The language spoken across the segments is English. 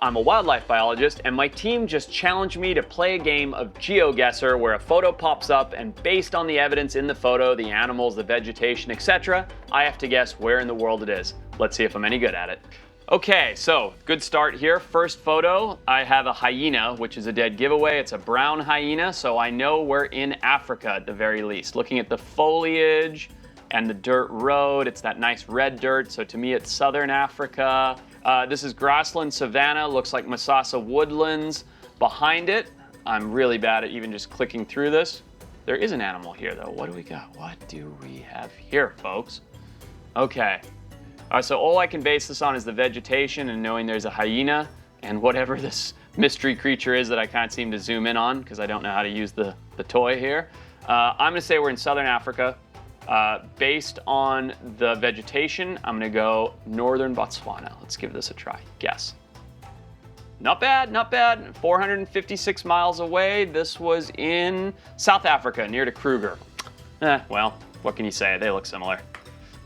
I'm a wildlife biologist, and my team just challenged me to play a game of Geoguessr where a photo pops up, and based on the evidence in the photo, the animals, the vegetation, etc., I have to guess where in the world it is. Let's see if I'm any good at it. Okay, so good start here. First photo, I have a hyena, which is a dead giveaway. It's a brown hyena, so I know we're in Africa at the very least. Looking at the foliage and the dirt road, it's that nice red dirt, so to me it's southern Africa. This is grassland savanna, looks like Masasa woodlands. Behind it, I'm really bad at even just clicking through this. There is an animal here though. What do we got? What do we have here, folks? Okay. So all I can base this on is the vegetation and knowing there's a hyena and whatever this mystery creature is that I can't seem to zoom in on because I don't know how to use the toy here. I'm gonna say we're in southern Africa. Based on the vegetation, I'm gonna go northern Botswana. Let's give this a try. Guess. Not bad, not bad. 456 miles away. This was in South Africa, near to Kruger. Well, what can you say? They look similar.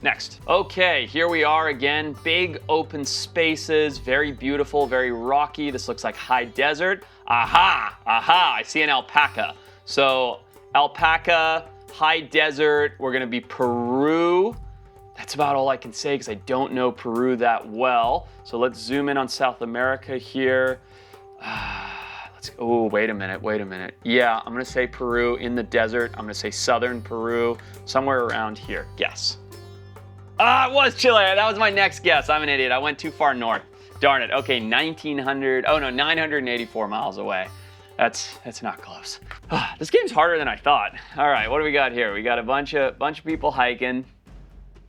Next. Okay, here we are again. Big open spaces, very beautiful, very rocky. This looks like high desert. Aha, I see an alpaca. So alpaca, high desert, we're gonna be Peru. That's about all I can say because I don't know Peru that well. So let's zoom in on South America here. Oh, wait a minute. Yeah, I'm gonna say Peru in the desert. I'm gonna say southern Peru, somewhere around here. Guess. It was Chile. That was my next guess. I'm an idiot. I went too far north. Darn it. Okay, 984 miles away. That's not close. This game's harder than I thought. All right, what do we got here? We got a bunch of people hiking.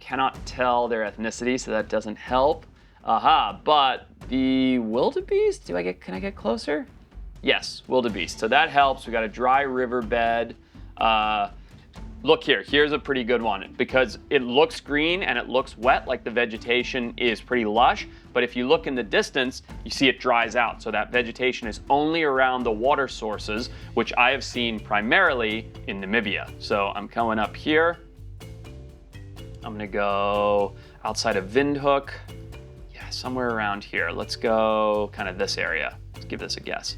Cannot tell their ethnicity, so that doesn't help. But the wildebeest, can I get closer? Yes, wildebeest, so that helps. We got a dry riverbed. Look here, here's a pretty good one because it looks green and it looks wet, like the vegetation is pretty lush, but if you look in the distance, you see it dries out. So that vegetation is only around the water sources, which I have seen primarily in Namibia. So I'm coming up here. I'm gonna go outside of Windhoek. Yeah, somewhere around here. Let's go kind of this area. Let's give this a guess.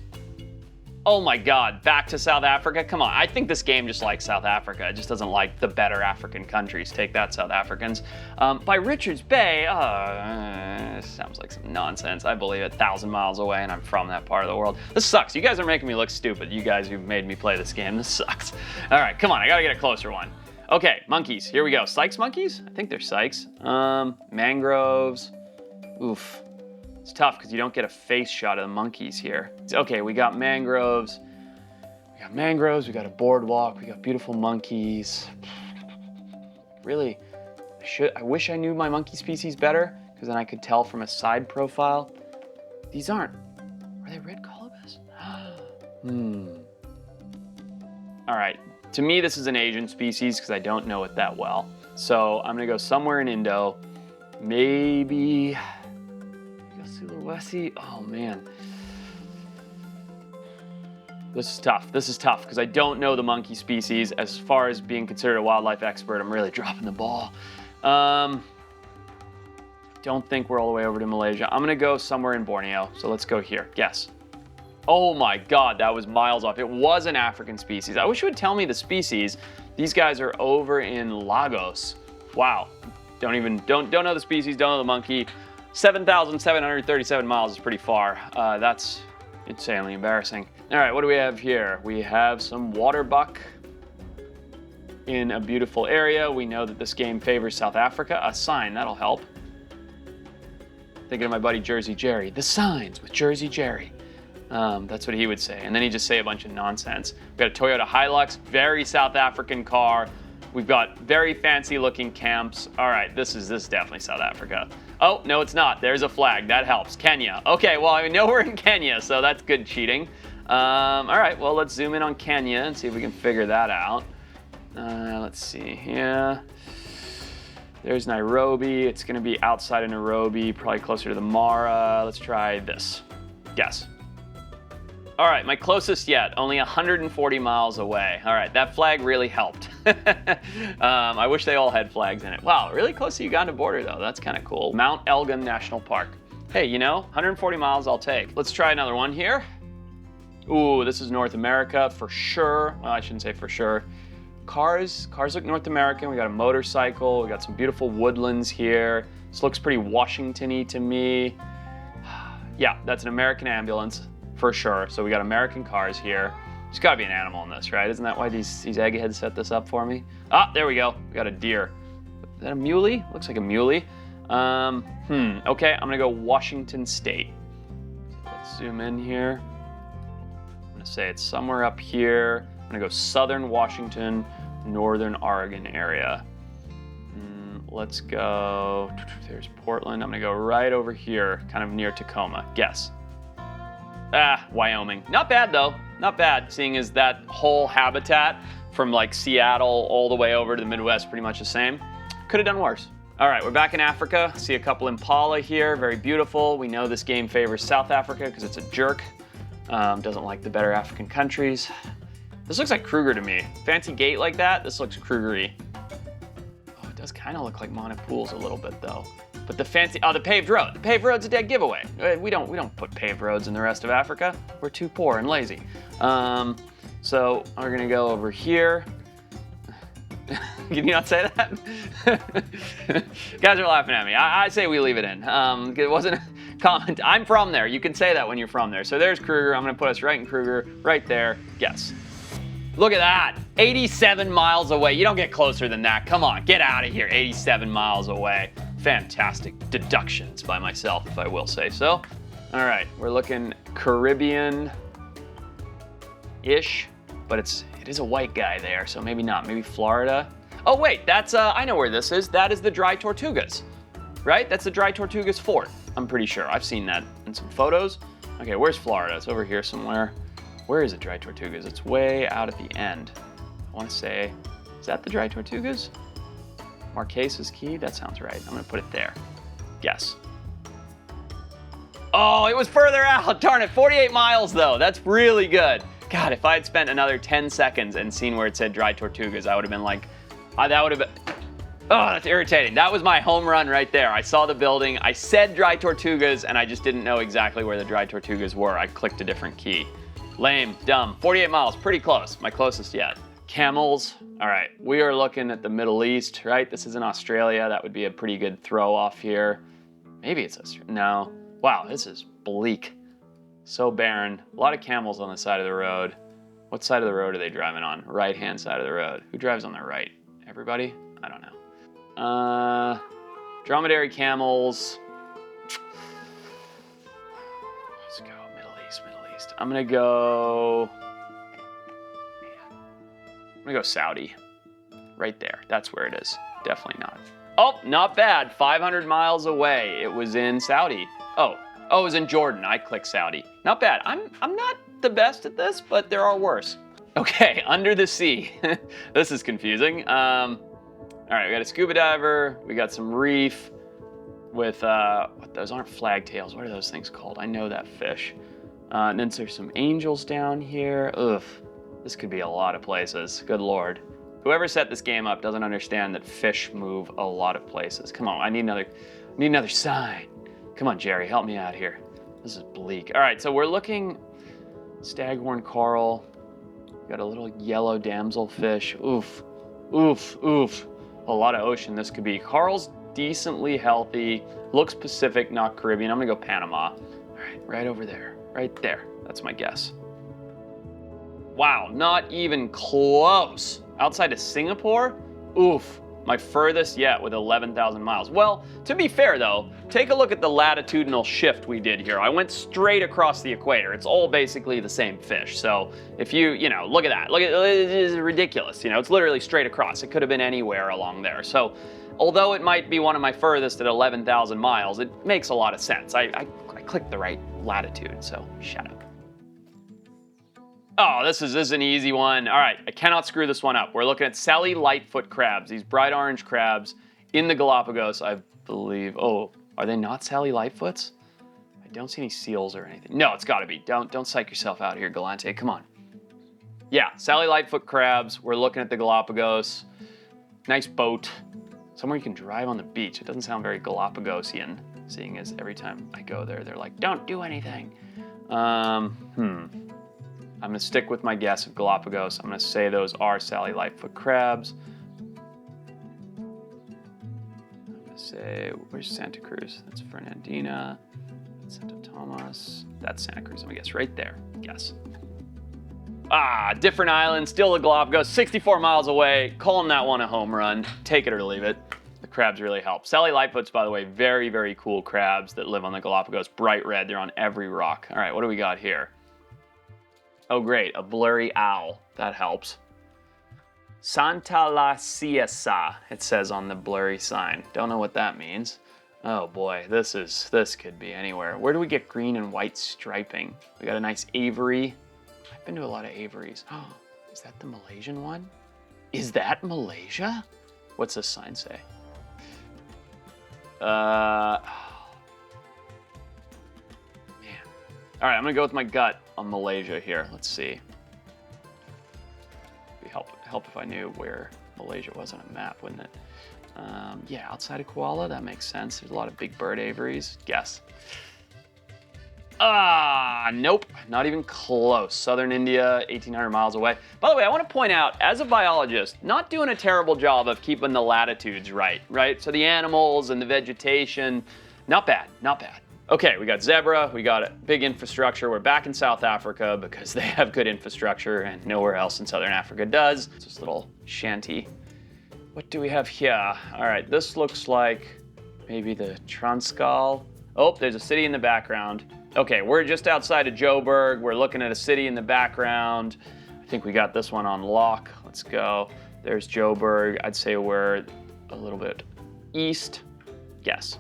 Oh my God, back to South Africa? Come on, I think this game just likes South Africa. It just doesn't like the better African countries. Take that, South Africans. By Richards Bay, sounds like some nonsense. I believe it, 1,000 miles away and I'm from that part of the world. This sucks, you guys are making me look stupid. You guys who've made me play this game, this sucks. All right, come on, I gotta get a closer one. Okay, monkeys, here we go. Sykes monkeys? I think they're Sykes. Mangroves, oof. It's tough because you don't get a face shot of the monkeys here. Okay, we got mangroves. We got a boardwalk. We got beautiful monkeys. Really, I wish I knew my monkey species better because then I could tell from a side profile. These are they red colobus? All right, to me this is an Asian species because I don't know it that well. So I'm gonna go somewhere in Indo, maybe. Oh man. This is tough because I don't know the monkey species. As far as being considered a wildlife expert, I'm really dropping the ball. Don't think we're all the way over to Malaysia. I'm gonna go somewhere in Borneo, so let's go here. Guess. Oh my God, that was miles off. It was an African species. I wish you would tell me the species. These guys are over in Lagos. Wow. Don't know the species, don't know the monkey. 7,737 miles is pretty far. That's insanely embarrassing. All right, what do we have here? We have some water buck in a beautiful area. We know that this game favors South Africa. A sign, that'll help. Thinking of my buddy Jersey Jerry. The signs with Jersey Jerry. That's what he would say. And then he'd just say a bunch of nonsense. We've got a Toyota Hilux, very South African car. We've got very fancy looking camps. All right, this is definitely South Africa. Oh, no, it's not. There's a flag. That helps. Kenya. Okay, well, I know we're in Kenya, so that's good cheating. All right, well, let's zoom in on Kenya and see if we can figure that out. Let's see here. There's Nairobi. It's going to be outside of Nairobi, probably closer to the Mara. Let's try this. Guess. All right, my closest yet, only 140 miles away. All right, that flag really helped. I wish they all had flags in it. Wow, really close to the Uganda border though. That's kind of cool. Mount Elgon National Park. Hey, you know, 140 miles I'll take. Let's try another one here. Ooh, this is North America for sure. Well, I shouldn't say for sure. Cars look North American. We got a motorcycle. We got some beautiful woodlands here. This looks pretty Washington-y to me. Yeah, that's an American ambulance for sure. So we got American cars here. There's gotta be an animal in this, right? Isn't that why these eggheads set this up for me? Ah, there we go. We got a deer. Is that a muley? Looks like a muley. Okay, I'm gonna go Washington State. Let's zoom in here. I'm gonna say it's somewhere up here. I'm gonna go Southern Washington, Northern Oregon area. Let's go, there's Portland. I'm gonna go right over here, kind of near Tacoma. Guess. Wyoming. Not bad though, not bad, seeing as that whole habitat from like Seattle all the way over to the Midwest, pretty much the same. Could have done worse. All right, we're back in Africa. See a couple impala here, very beautiful. We know this game favors South Africa because it's a jerk. Doesn't like the better African countries. This looks like Kruger to me. Fancy gate like that, this looks Kruger-y. Oh, it does kind of look like Montepool's a little bit though. But the fancy, the paved road. The paved road's a dead giveaway. We don't put paved roads in the rest of Africa. We're too poor and lazy. So we're gonna go over here. Can you not say that? Guys are laughing at me. I say we leave it in. It wasn't a comment. I'm from there. You can say that when you're from there. So there's Kruger. I'm gonna put us right in Kruger, right there. Guess. Look at that, 87 miles away. You don't get closer than that. Come on, get out of here, 87 miles away. Fantastic deductions by myself, if I will say so. All right, we're looking Caribbean-ish, but it is a white guy there, so maybe not, maybe Florida. Oh wait, that's, I know where this is. That is the dry Tortugas, right? That's the dry Tortugas fort, I'm pretty sure. I've seen that in some photos. Okay, where's Florida? It's over here somewhere. Where is it, dry Tortugas? It's way out at the end. I want to say, is that the dry Tortugas? Marquesas Key? That sounds right. I'm gonna put it there. Guess. Oh, it was further out. Darn it, 48 miles though. That's really good. God, if I had spent another 10 seconds and seen where it said dry Tortugas, I would have been like, that would have been, oh, that's irritating. That was my home run right there. I saw the building, I said dry Tortugas, and I just didn't know exactly where the dry Tortugas were. I clicked a different key. Lame, dumb. 48 miles, pretty close. My closest yet. Camels. All right, we are looking at the Middle East, right? This is in Australia. That would be a pretty good throw off here. Maybe it's Australia. No. Wow, this is bleak. So barren. A lot of camels on the side of the road. What side of the road are they driving on? Right-hand side of the road. Who drives on the right? Everybody? I don't know. Dromedary camels. Let's go Middle East. I'm gonna go Saudi. Right there. That's where it is. Definitely not. Oh, not bad. 500 miles away. It was in Saudi. Oh, it was in Jordan. I clicked Saudi. Not bad. I'm not the best at this, but there are worse. Okay, under the sea. This is confusing. All right, we got a scuba diver. We got some reef with, those aren't flagtails. What are those things called? I know that fish. And then there's some angels down here. Ugh, this could be a lot of places. Good Lord. Whoever set this game up doesn't understand that fish move a lot of places. Come on, I need another sign. Come on, Jerry, help me out here. This is bleak. All right, so we're looking staghorn coral. Got a little yellow damselfish. Oof, oof, oof. A lot of ocean this could be. Coral's decently healthy. Looks Pacific, not Caribbean. I'm gonna go Panama. All right, right over there. Right there, that's my guess. Wow, not even close. Outside of Singapore? Oof, my furthest yet with 11,000 miles. Well, to be fair though, take a look at the latitudinal shift we did here. I went straight across the equator. It's all basically the same fish. So if you look at that. Look at it is ridiculous. It's literally straight across. It could have been anywhere along there. So although it might be one of my furthest at 11,000 miles, it makes a lot of sense. I clicked the right latitude, so shut up. Oh, this is an easy one. All right, I cannot screw this one up. We're looking at Sally Lightfoot crabs, these bright orange crabs in the Galapagos, I believe. Oh, are they not Sally Lightfoots? I don't see any seals or anything. No, it's gotta be. Don't psych yourself out here, Galante, come on. Yeah, Sally Lightfoot crabs. We're looking at the Galapagos. Nice boat. Somewhere you can drive on the beach. It doesn't sound very Galapagosian. seeing as every time I go there, they're like, don't do anything. I'm gonna stick with my guess of Galapagos. I'm gonna say those are Sally Lightfoot crabs. I'm gonna say, where's Santa Cruz? That's Fernandina. That's Santo Tomas. That's Santa Cruz, I'm gonna guess right there, guess. Ah, different island, still the Galapagos, 64 miles away. Calling that one a home run. Take it or leave it. The crabs really help. Sally Lightfoots, by the way, very, very cool crabs that live on the Galapagos. Bright red, they're on every rock. All right, what do we got here? Oh, great, a blurry owl. That helps. Santa La Siesa, it says on the blurry sign. Don't know what that means. Oh boy, this could be anywhere. Where do we get green and white striping? We got a nice aviary. I've been to a lot of aviaries. Oh, is that the Malaysian one? Is that Malaysia? What's this sign say? Man. All right, I'm gonna go with my gut on Malaysia here. Let's see. It'd help if I knew where Malaysia was on a map, wouldn't it? Yeah, outside of Kuala, that makes sense. There's a lot of big bird aviaries. Guess. Nope, not even close. Southern India, 1,800 miles away. By the way, I want to point out, as a biologist, not doing a terrible job of keeping the latitudes right? So the animals and the vegetation, not bad, not bad. Okay, we got zebra, we got a big infrastructure. We're back in South Africa because they have good infrastructure and nowhere else in Southern Africa does. It's this little shanty. What do we have here? All right, this looks like maybe the Transkal. Oh, there's a city in the background. Okay, we're just outside of Joburg. We're looking at a city in the background. I think we got this one on lock. Let's go. There's Joburg. I'd say we're a little bit east. Guess.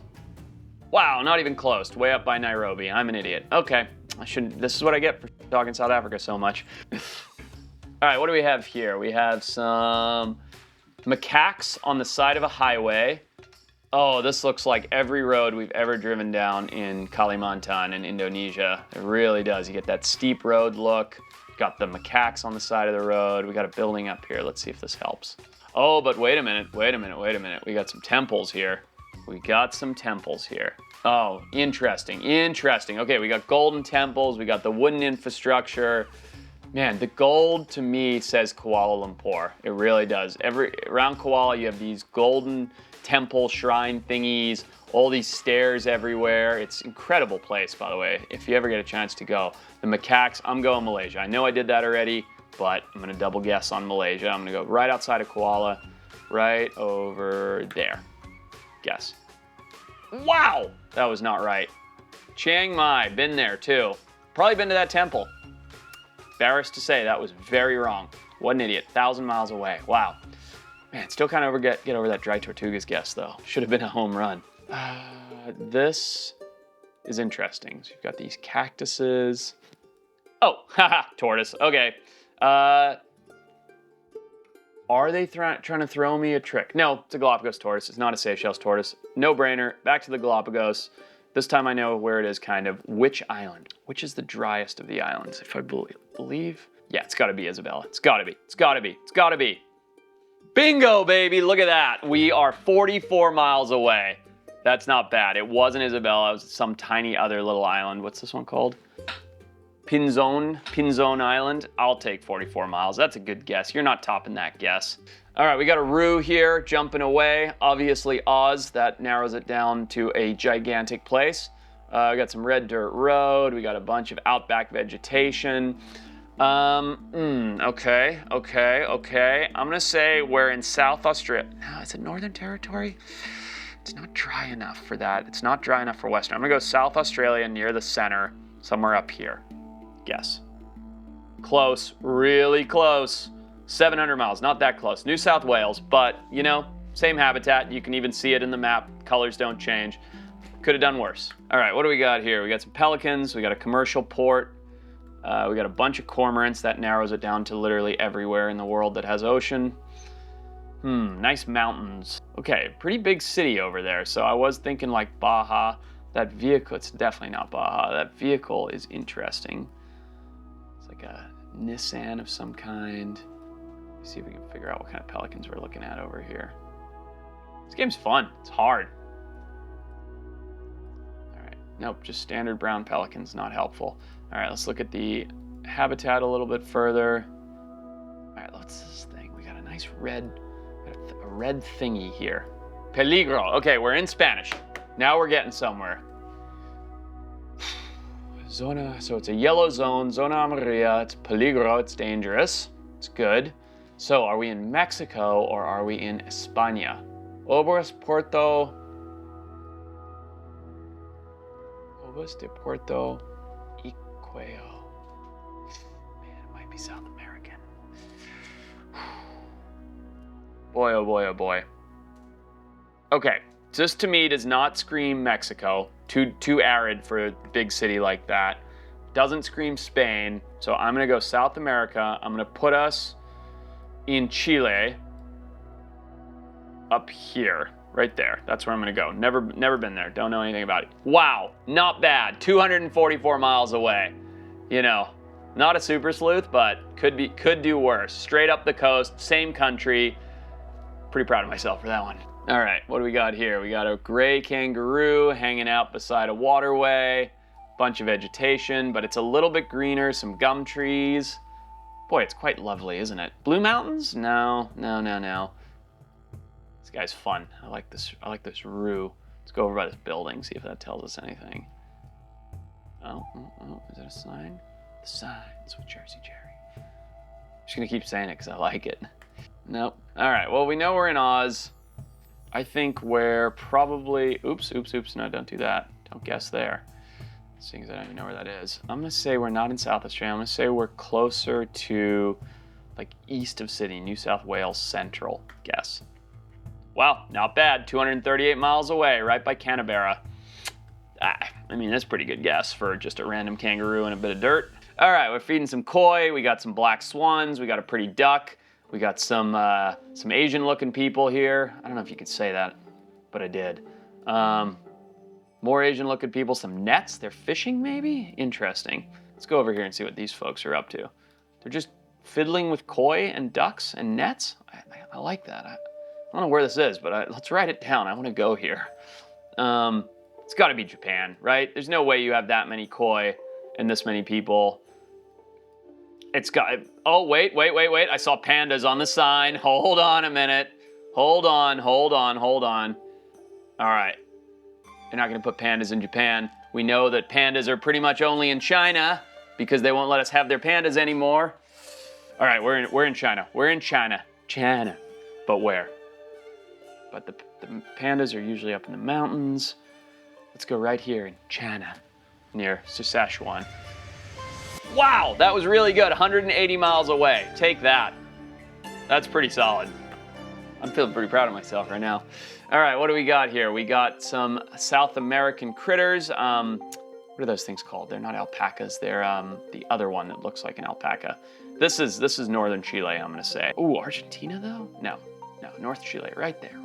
Wow, not even close. Way up by Nairobi. I'm an idiot. Okay, this is what I get for talking South Africa so much. All right, what do we have here? We have some macaques on the side of a highway. Oh, this looks like every road we've ever driven down in Kalimantan in Indonesia. It really does. You get that steep road look. Got the macaques on the side of the road. We got a building up here. Let's see if this helps. Oh, but wait a minute. We got some temples here. Oh, interesting. Okay, we got golden temples. We got the wooden infrastructure. Man, the gold to me says Kuala Lumpur. It really does. Around Kuala, you have these golden temple shrine thingies, all these stairs everywhere. It's an incredible place, by the way, if you ever get a chance to go. The macaques, I'm going Malaysia. I know I did that already, but I'm gonna double guess on Malaysia. I'm gonna go right outside of Kuala, right over there. Guess. Wow, that was not right. Chiang Mai, been there too. Probably been to that temple. Embarrassed to say, that was very wrong. What an idiot, 1,000 miles away, wow. Man, still kind of get over that dry Tortugas guess though. Should have been a home run. This is interesting. So you've got these cactuses. Oh, haha, tortoise, okay. Are they trying to throw me a trick? No, it's a Galapagos tortoise. It's not a Seychelles tortoise. No brainer, back to the Galapagos. This time I know where it is kind of. Which island? Which is the driest of the islands, if I believe? Yeah, it's gotta be Isabella. It's gotta be. Bingo, baby, look at that. We are 44 miles away. That's not bad. It wasn't Isabella, it was some tiny other little island. What's this one called? Pinzon Island. I'll take 44 miles. That's a good guess. You're not topping that guess. All right, we got a roo here jumping away. Obviously Oz, that narrows it down to a gigantic place. We got some red dirt road. We got a bunch of outback vegetation. Okay. I'm gonna say we're in South Australia. No, is it Northern Territory? It's not dry enough for that. It's not dry enough for Western. I'm gonna go South Australia near the center, somewhere up here. Guess. Close, really close. 700 miles, not that close. New South Wales, but you know, same habitat. You can even see it in the map. Colors don't change. Could have done worse. All right, what do we got here? We got some pelicans. We got a commercial port. We got a bunch of cormorants. That narrows it down to literally everywhere in the world that has ocean. Nice mountains. Okay, pretty big city over there. So I was thinking like Baja. That vehicle, it's definitely not Baja. That vehicle is interesting. It's like a Nissan of some kind. Let's see if we can figure out what kind of pelicans we're looking at over here. This game's fun. It's hard. Nope, just standard brown pelicans, not helpful. All right, let's look at the habitat a little bit further. All right, what's this thing? We got a nice red, a red thingy here. Peligro. Okay, we're in Spanish. Now we're getting somewhere. Zona, so it's a yellow zone, zona amarilla, it's peligro, it's dangerous, it's good. So are we in Mexico or are we in España? Obras de Puerto Iqueo. Man, it might be South American. Boy, oh boy, oh boy. Okay, this to me does not scream Mexico. Too arid for a big city like that. Doesn't scream Spain. So I'm gonna go South America. I'm gonna put us in Chile. Up here, right there. That's where I'm gonna go. Never been there. Don't know anything about it. Wow, not bad. 244 miles away. You know, not a super sleuth, but could do worse. Straight up the coast, same country. Pretty proud of myself for that one. All right, what do we got here? We got a gray kangaroo hanging out beside a waterway, bunch of vegetation, but it's a little bit greener, some gum trees. Boy, it's quite lovely, isn't it? Blue Mountains? No. This guy's fun. I like this roo. Let's go over by this building, see if that tells us anything. Oh, is that a sign? The signs with Jersey Jerry. I'm just gonna keep saying it because I like it. Nope. All right, well, we know we're in Oz. I think we're probably, oops, no, don't do that. Don't guess there. Seeing as I don't even know where that is. I'm gonna say we're not in South Australia. I'm gonna say we're closer to like east of Sydney, New South Wales Central, guess. Wow, not bad, 238 miles away, right by Canberra. I mean, that's a pretty good guess for just a random kangaroo and a bit of dirt. All right, we're feeding some koi, we got some black swans, we got a pretty duck. We got some Asian-looking people here. I don't know if you could say that, but I did. More Asian-looking people, some nets. They're fishing, maybe? Interesting. Let's go over here and see what these folks are up to. They're just fiddling with koi and ducks and nets. I like that. I don't know where this is, but let's write it down. I want to go here. It's got to be Japan, right? There's no way you have that many koi and this many people. It's got, oh, wait. I saw pandas on the sign. Hold on a minute. Hold on. All right. You're not going to put pandas in Japan. We know that pandas are pretty much only in China because they won't let us have their pandas anymore. All right, we're in China. We're in China. But where? But the pandas are usually up in the mountains. Let's go right here in China, near Saskatchewan. Wow, that was really good. 180 miles away. Take that. That's pretty solid. I'm feeling pretty proud of myself right now. All right, what do we got here? We got some South American critters. What are those things called? They're not alpacas. They're the other one that looks like an alpaca. This is northern Chile, I'm gonna say. Ooh, Argentina though? No, North Chile, right there.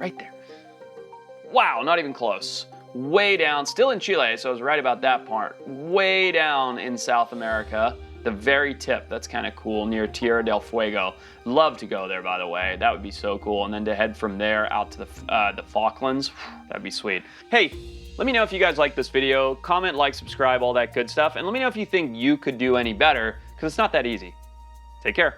Wow, not even close. Way down, still in Chile, so I was right about that part. Way down in South America, the very tip. That's kind of cool, near Tierra del Fuego. Love to go there, by the way. That would be so cool. And then to head from there out to the Falklands, that'd be sweet. Hey, let me know if you guys like this video. Comment, like, subscribe, all that good stuff. And let me know if you think you could do any better, because it's not that easy. Take care.